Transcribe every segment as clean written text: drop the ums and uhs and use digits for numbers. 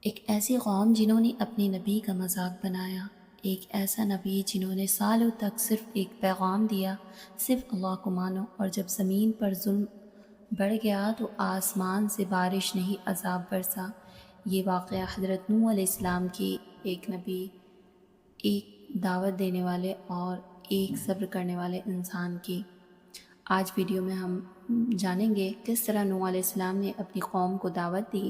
ایک ایسی قوم جنہوں نے اپنے نبی کا مذاق بنایا، ایک ایسا نبی جنہوں نے سالوں تک صرف ایک پیغام دیا، صرف اللہ کو مانو، اور جب زمین پر ظلم بڑھ گیا تو آسمان سے بارش نہیں عذاب برسا۔ یہ واقعہ حضرت نوح علیہ السلام کی، ایک نبی، ایک دعوت دینے والے اور ایک صبر کرنے والے انسان کی۔ آج ویڈیو میں ہم جانیں گے کس طرح نوح علیہ السلام نے اپنی قوم کو دعوت دی،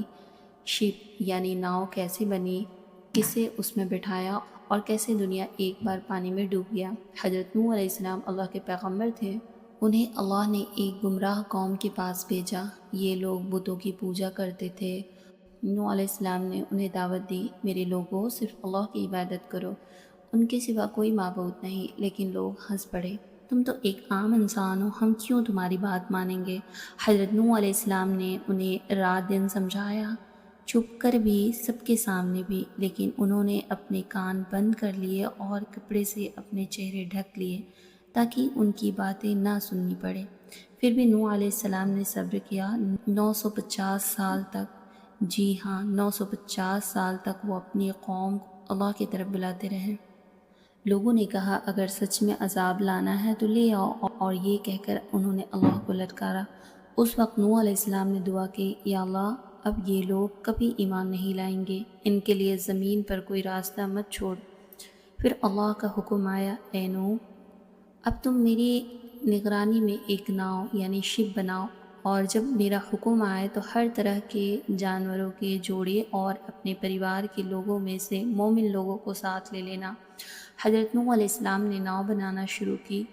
شپ یعنی ناؤ کیسے بنی، کسے اس میں بٹھایا اور کیسے دنیا ایک بار پانی میں ڈوب گیا۔ حضرت نوح علیہ السلام اللہ کے پیغمبر تھے، انہیں اللہ نے ایک گمراہ قوم کے پاس بھیجا۔ یہ لوگ بتوں کی پوجا کرتے تھے۔ نوح علیہ السلام نے انہیں دعوت دی، میرے لوگوں صرف اللہ کی عبادت کرو، ان کے سوا کوئی معبود نہیں۔ لیکن لوگ ہنس پڑے، تم تو ایک عام انسان ہو، ہم کیوں تمہاری بات مانیں گے؟ حضرت نوح علیہ السلام نے انہیں رات دن سمجھایا، چھپ کر بھی، سب کے سامنے بھی، لیکن انہوں نے اپنے کان بند کر لیے اور کپڑے سے اپنے چہرے ڈھک لیے تاکہ ان کی باتیں نہ سننی پڑے۔ پھر بھی نوح علیہ السلام نے صبر کیا 950 سال تک۔ جی ہاں، 950 سال تک وہ اپنی قوم کو اللہ کی طرف بلاتے رہے۔ لوگوں نے کہا اگر سچ میں عذاب لانا ہے تو لے آؤ، اور یہ کہہ کر انہوں نے اللہ کو للکارا۔ اس وقت نوح علیہ السلام نے دعا کی، یا اللہ اب یہ لوگ کبھی ایمان نہیں لائیں گے، ان کے لیے زمین پر کوئی راستہ مت چھوڑ۔ پھر اللہ کا حکم آیا، اے نوح اب تم میری نگرانی میں ایک ناؤ یعنی شپ بناؤ، اور جب میرا حکم آئے تو ہر طرح کے جانوروں کے جوڑے اور اپنے پریوار کے لوگوں میں سے مومن لوگوں کو ساتھ لے لینا۔ حضرت نوح علیہ السلام نے ناؤ بنانا شروع کی۔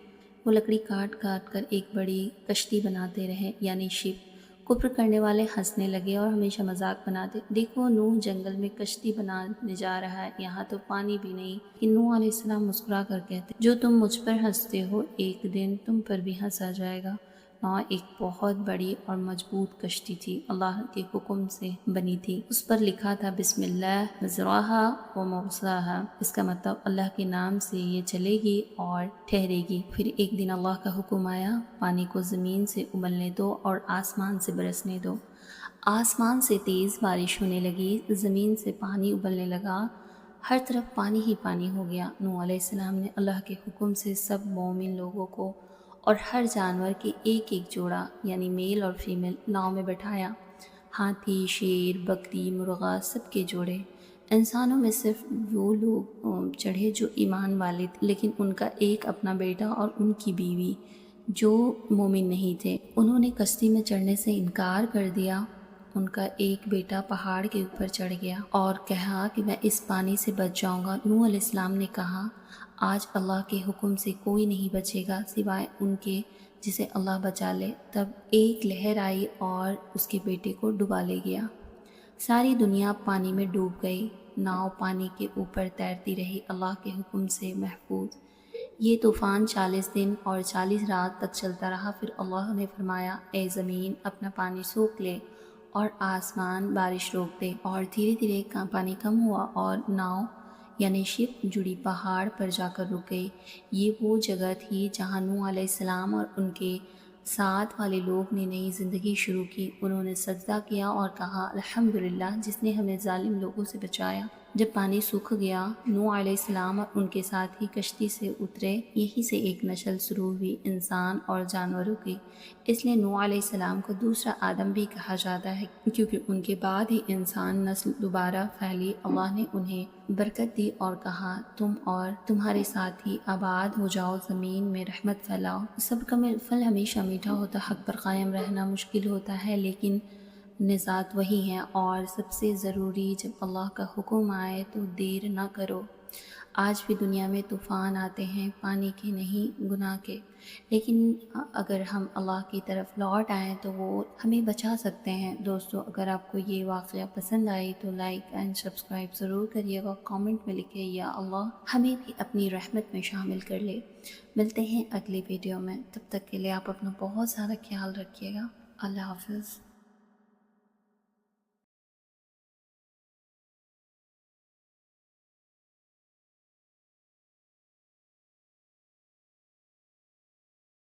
وہ لکڑی کاٹ کاٹ کر ایک بڑی کشتی بناتے رہے یعنی شپ۔ کفر کرنے والے ہنسنے لگے اور ہمیشہ مذاق بناتے، دیکھو نوح جنگل میں کشتی بنانے جا رہا ہے، یہاں تو پانی بھی نہیں۔ کہ نوح علیہ السلام مسکرا کر کہتے، جو تم مجھ پر ہنستے ہو ایک دن تم پر بھی ہنسا جائے گا۔ نوح ایک بہت بڑی اور مضبوط کشتی تھی، اللہ کے حکم سے بنی تھی۔ اس پر لکھا تھا بسم اللہ مجراہا و مرساہا، اس کا مطلب اللہ کے نام سے یہ چلے گی اور ٹھہرے گی۔ پھر ایک دن اللہ کا حکم آیا، پانی کو زمین سے ابلنے دو اور آسمان سے برسنے دو۔ آسمان سے تیز بارش ہونے لگی، زمین سے پانی ابلنے لگا، ہر طرف پانی ہی پانی ہو گیا۔ نوح علیہ السلام نے اللہ کے حکم سے سب مومن لوگوں کو اور ہر جانور کے ایک ایک جوڑا یعنی میل اور فیمیل ناؤ میں بٹھایا، ہاتھی، شیر، بکری، مرغا، سب کے جوڑے۔ انسانوں میں صرف وہ لوگ چڑھے جو ایمان والے تھے، لیکن ان کا ایک اپنا بیٹا اور ان کی بیوی جو مومن نہیں تھے، انہوں نے کشتی میں چڑھنے سے انکار کر دیا۔ ان کا ایک بیٹا پہاڑ کے اوپر چڑھ گیا اور کہا کہ میں اس پانی سے بچ جاؤں گا۔ نوح علیہ السلام نے کہا، آج اللہ کے حکم سے کوئی نہیں بچے گا سوائے ان کے جسے اللہ بچا لے۔ تب ایک لہر آئی اور اس کے بیٹے کو ڈبا لے گیا۔ ساری دنیا پانی میں ڈوب گئی، ناؤ پانی کے اوپر تیرتی رہی، اللہ کے حکم سے محفوظ۔ یہ طوفان 40 دن اور 40 رات تک چلتا رہا۔ پھر اللہ نے فرمایا، اے زمین اپنا پانی سوکھ لے، اور آسمان بارش روک دے، اور دھیرے دھیرے پانی کم ہوا اور ناؤ یعنی شپ جڑی پہاڑ پر جا کر رک گئی۔ یہ وہ جگہ تھی جہاں نوح علیہ السلام اور ان کے ساتھ والے لوگ نے نئی زندگی شروع کی۔ انہوں نے سجدہ کیا اور کہا، الحمدللہ جس نے ہمیں ظالم لوگوں سے بچایا۔ جب پانی سوکھ گیا، نوح علیہ السلام اور ان کے ساتھی کشتی سے اترے۔ یہیں سے ایک نسل شروع ہوئی، انسان اور جانوروں کی۔ اس لیے نوح علیہ السلام کو دوسرا آدم بھی کہا جاتا ہے، کیونکہ ان کے بعد ہی انسان نسل دوبارہ پھیلی۔ اللہ نے انہیں برکت دی اور کہا، تم اور تمہارے ساتھی آباد ہو جاؤ، زمین میں رحمت پھیلاؤ۔ سب کا پھل ہمیشہ میٹھا ہوتا، حق پر قائم رہنا مشکل ہوتا ہے، لیکن نجات وہی ہے۔ اور سب سے ضروری، جب اللہ کا حکم آئے تو دیر نہ کرو۔ آج بھی دنیا میں طوفان آتے ہیں، پانی کے نہیں گناہ کے، لیکن اگر ہم اللہ کی طرف لوٹ آئیں تو وہ ہمیں بچا سکتے ہیں۔ دوستو، اگر آپ کو یہ واقعہ پسند آئی تو لائک اینڈ سبسکرائب ضرور کریے گا، کامنٹ میں لکھے، یا اللہ ہمیں بھی اپنی رحمت میں شامل کر لے۔ ملتے ہیں اگلی ویڈیو میں، تب تک کے لیے آپ اپنا بہت سارا خیال رکھیے گا۔ اللہ حافظ۔